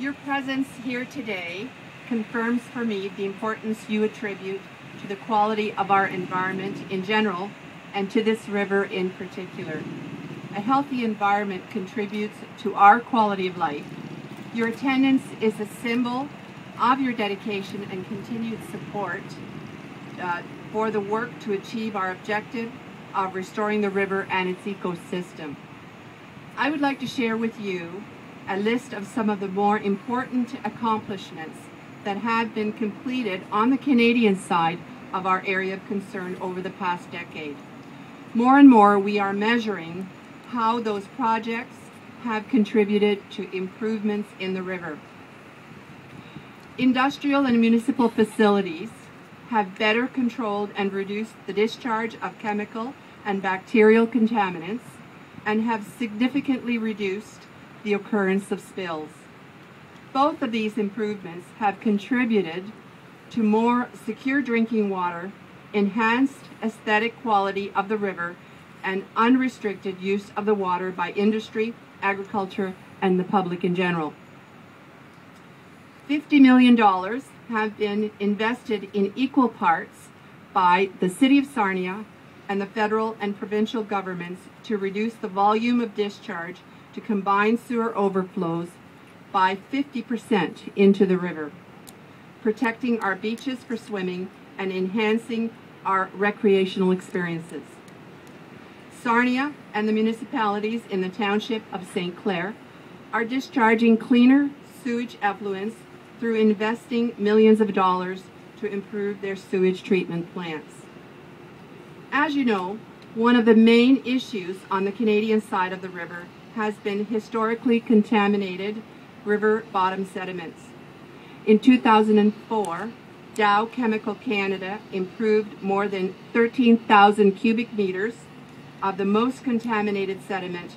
Your presence here today confirms for me the importance you attribute to the quality of our environment in general and to this river in particular. A healthy environment contributes to our quality of life. Your attendance is a symbol of your dedication and continued support for the work to achieve our objective of restoring the river and its ecosystem. I would like to share with you a list of some of the more important accomplishments that have been completed on the Canadian side of our area of concern over the past decade. More and more, we are measuring how those projects have contributed to improvements in the river. Industrial and municipal facilities have better controlled and reduced the discharge of chemical and bacterial contaminants and have significantly reduced the occurrence of spills. Both of these improvements have contributed to more secure drinking water, enhanced aesthetic quality of the river, and unrestricted use of the water by industry, agriculture, and the public in general. $50 million have been invested in equal parts by the City of Sarnia and the federal and provincial governments to reduce the volume of discharge to combined sewer overflows by 50% into the river, protecting our beaches for swimming and enhancing our recreational experiences. Sarnia and the municipalities in the township of St. Clair are discharging cleaner sewage effluents through investing millions of dollars to improve their sewage treatment plants. As you know, one of the main issues on the Canadian side of the river has been historically contaminated river bottom sediments. In 2004, Dow Chemical Canada improved more than 13,000 cubic meters of the most contaminated sediment.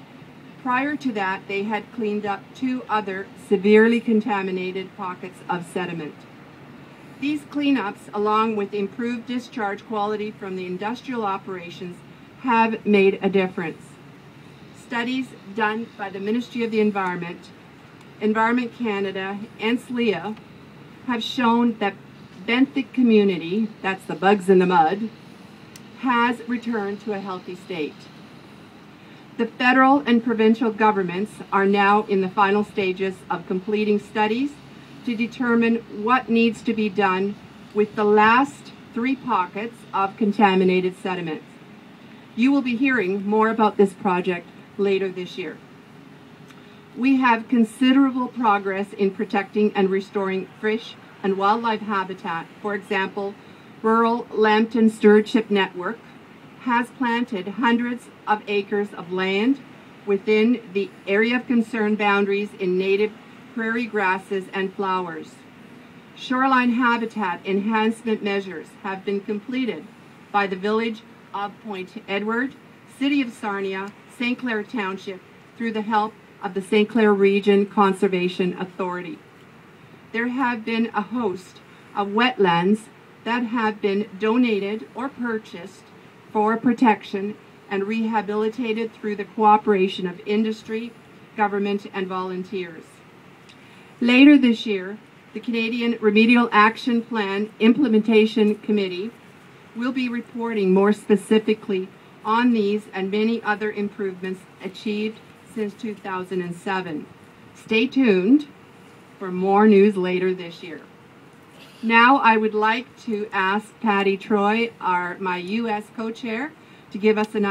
Prior to that, they had cleaned up 2 other severely contaminated pockets of sediment. These cleanups, along with improved discharge quality from the industrial operations, have made a difference. Studies done by the Ministry of the Environment, Environment Canada, and SLEA have shown that benthic community, that's the bugs in the mud, has returned to a healthy state. The federal and provincial governments are now in the final stages of completing studies to determine what needs to be done with the last 3 pockets of contaminated sediment. You will be hearing more about this project later this year. We have considerable progress in protecting and restoring fish and wildlife habitat. For example, Rural Lambton Stewardship Network has planted hundreds of acres of land within the area of concern boundaries in native prairie grasses and flowers. Shoreline habitat enhancement measures have been completed by the village of Point Edward, City of Sarnia, St. Clair Township, through the help of the St. Clair Region Conservation Authority. There have been a host of wetlands that have been donated or purchased for protection and rehabilitated through the cooperation of industry, government, and volunteers. Later this year, the Canadian Remedial Action Plan Implementation Committee will be reporting more specifically on these and many other improvements achieved since 2007. Stay tuned for more news later this year. Now I would like to ask Patty Troy, my U.S. co-chair, to give us an